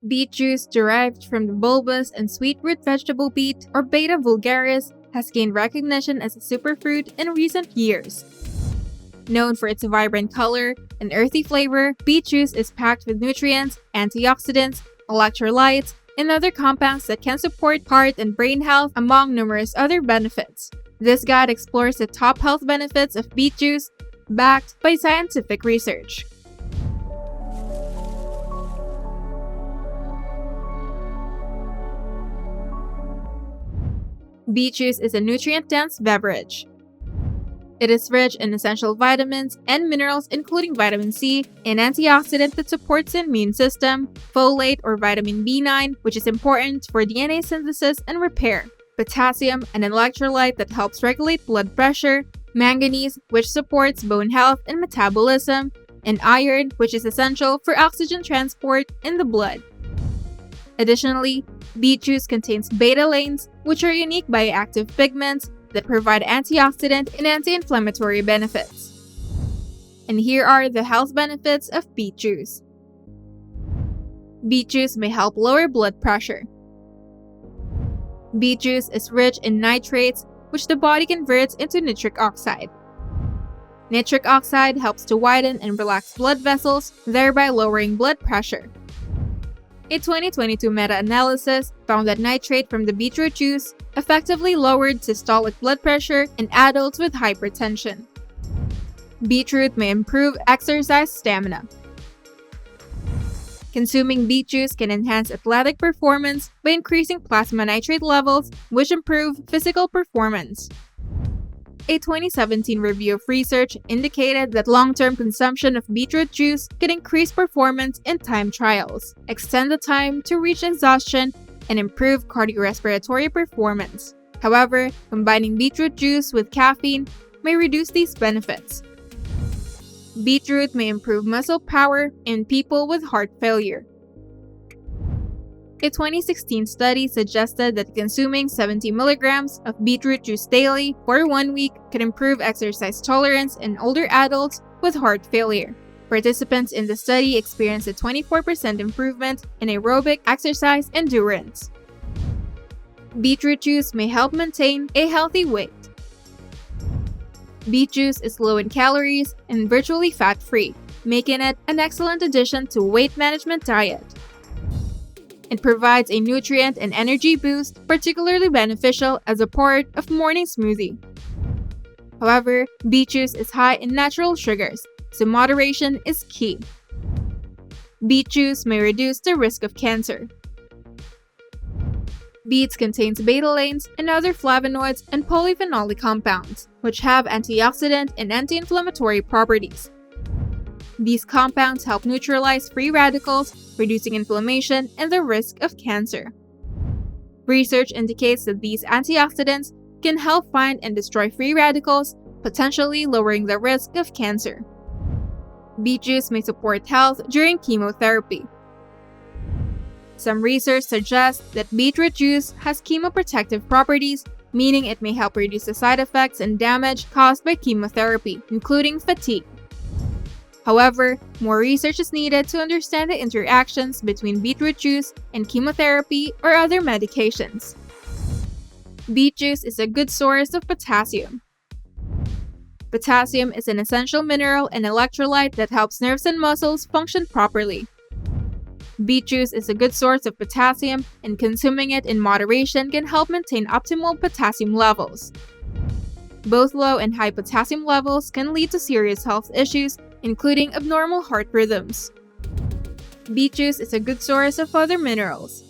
Beet juice derived from the bulbous and sweet root vegetable beet, or Beta vulgaris, has gained recognition as a superfruit in recent years. Known for its vibrant color and earthy flavor, beet juice is packed with nutrients, antioxidants, electrolytes, and other compounds that can support heart and brain health, among numerous other benefits. This guide explores the top health benefits of beet juice, backed by scientific research. Beet juice is a nutrient-dense beverage. It is rich in essential vitamins and minerals including vitamin C, an antioxidant that supports the immune system, folate or vitamin B9, which is important for DNA synthesis and repair, potassium, an electrolyte that helps regulate blood pressure, manganese, which supports bone health and metabolism, and iron, which is essential for oxygen transport in the blood. Additionally, beet juice contains betalains, which are unique bioactive pigments that provide antioxidant and anti-inflammatory benefits. And here are the health benefits of beet juice. Beet juice may help lower blood pressure. Beet juice is rich in nitrates, which the body converts into nitric oxide. Nitric oxide helps to widen and relax blood vessels, thereby lowering blood pressure. A 2022 meta-analysis found that nitrate from the beetroot juice effectively lowered systolic blood pressure in adults with hypertension. Beetroot may improve exercise stamina. Consuming beet juice can enhance athletic performance by increasing plasma nitrate levels, which improve physical performance. A 2017 review of research indicated that long-term consumption of beetroot juice can increase performance in time trials, extend the time to reach exhaustion, and improve cardiorespiratory performance. However, combining beetroot juice with caffeine may reduce these benefits. Beetroot may improve muscle power in people with heart failure. A 2016 study suggested that consuming 70 milligrams of beetroot juice daily for 1 week could improve exercise tolerance in older adults with heart failure. Participants in the study experienced a 24% improvement in aerobic exercise endurance. Beetroot juice may help maintain a healthy weight. Beet juice is low in calories and virtually fat-free, making it an excellent addition to a weight management diet. It provides a nutrient and energy boost, particularly beneficial as a part of morning smoothie. However, beet juice is high in natural sugars, so moderation is key. Beet juice may reduce the risk of cancer. Beets contains betalains and other flavonoids and polyphenolic compounds, which have antioxidant and anti-inflammatory properties. These compounds help neutralize free radicals, reducing inflammation and the risk of cancer. Research indicates that these antioxidants can help find and destroy free radicals, potentially lowering the risk of cancer. Beet juice may support health during chemotherapy. Some research suggests that beetroot juice has chemoprotective properties, meaning it may help reduce the side effects and damage caused by chemotherapy, including fatigue. However, more research is needed to understand the interactions between beetroot juice and chemotherapy or other medications. Beet juice is a good source of potassium. Potassium is an essential mineral and electrolyte that helps nerves and muscles function properly. Beet juice is a good source of potassium, and consuming it in moderation can help maintain optimal potassium levels. Both low and high potassium levels can lead to serious health issues, including abnormal heart rhythms. Beet juice is a good source of other minerals.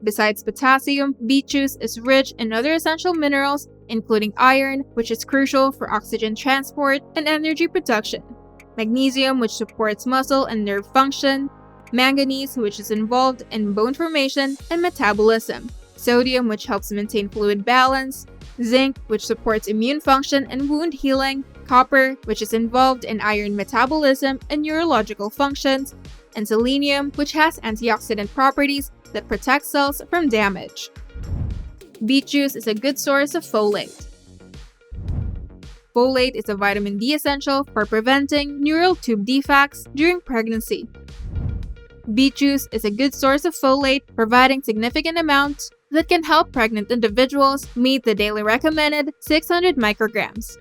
Besides potassium, beet juice is rich in other essential minerals, including iron, which is crucial for oxygen transport and energy production, magnesium, which supports muscle and nerve function, manganese, which is involved in bone formation and metabolism, sodium, which helps maintain fluid balance, zinc, which supports immune function and wound healing, copper, which is involved in iron metabolism and neurological functions, and selenium, which has antioxidant properties that protect cells from damage. Beet juice is a good source of folate. Folate is a vitamin D essential for preventing neural tube defects during pregnancy. Beet juice is a good source of folate, providing significant amounts that can help pregnant individuals meet the daily recommended 600 micrograms.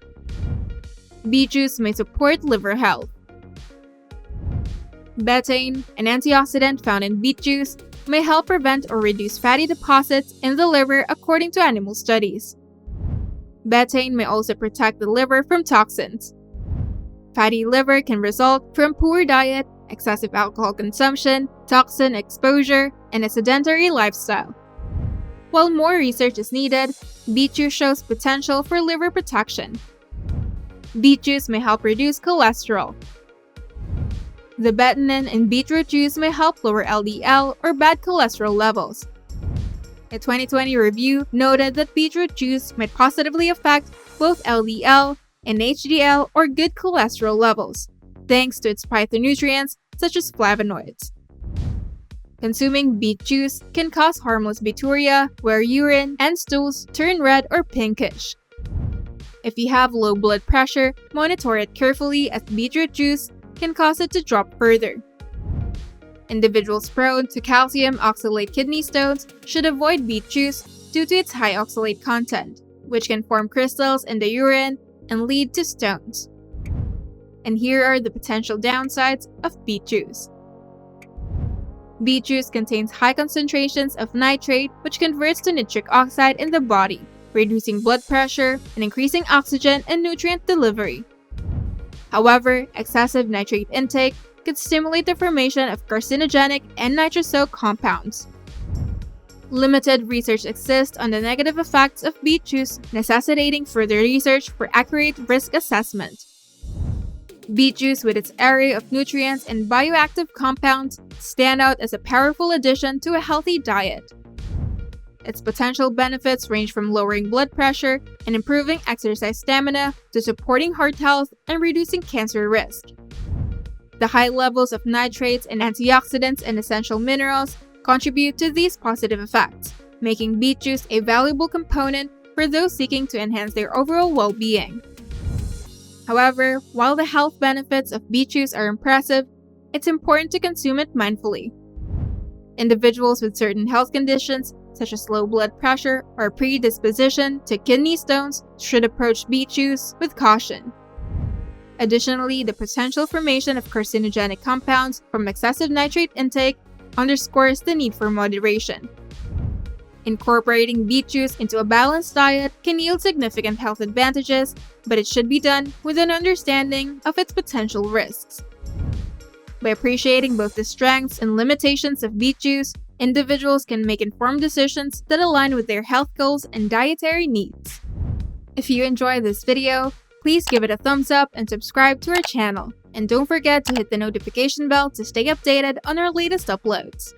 Beet juice may support liver health. Betaine, an antioxidant found in beet juice, may help prevent or reduce fatty deposits in the liver according to animal studies. Betaine may also protect the liver from toxins. Fatty liver can result from poor diet, excessive alcohol consumption, toxin exposure, and a sedentary lifestyle. While more research is needed, beet juice shows potential for liver protection. Beet juice may help reduce cholesterol. The betaine in beetroot juice may help lower LDL or bad cholesterol levels. A 2020 review noted that beetroot juice might positively affect both LDL and HDL or good cholesterol levels, thanks to its phytonutrients such as flavonoids. Consuming beet juice can cause harmless bacteria where urine and stools turn red or pinkish. If you have low blood pressure, monitor it carefully as beetroot juice can cause it to drop further. Individuals prone to calcium oxalate kidney stones should avoid beet juice due to its high oxalate content, which can form crystals in the urine and lead to stones. And here are the potential downsides of beet juice. Beet juice contains high concentrations of nitrate, which converts to nitric oxide in the body, reducing blood pressure and increasing oxygen and nutrient delivery. However, excessive nitrate intake could stimulate the formation of carcinogenic and nitroso compounds. Limited research exists on the negative effects of beet juice, necessitating further research for accurate risk assessment. Beet juice, with its array of nutrients and bioactive compounds, stand out as a powerful addition to a healthy diet. Its potential benefits range from lowering blood pressure and improving exercise stamina to supporting heart health and reducing cancer risk. The high levels of nitrates and antioxidants and essential minerals contribute to these positive effects, making beet juice a valuable component for those seeking to enhance their overall well-being. However, while the health benefits of beet juice are impressive, it's important to consume it mindfully. Individuals with certain health conditions, such as low blood pressure or predisposition to kidney stones, should approach beet juice with caution. Additionally, the potential formation of carcinogenic compounds from excessive nitrate intake underscores the need for moderation. Incorporating beet juice into a balanced diet can yield significant health advantages, but it should be done with an understanding of its potential risks. By appreciating both the strengths and limitations of beet juice, individuals can make informed decisions that align with their health goals and dietary needs. If you enjoyed this video, please give it a thumbs up and subscribe to our channel. And don't forget to hit the notification bell to stay updated on our latest uploads.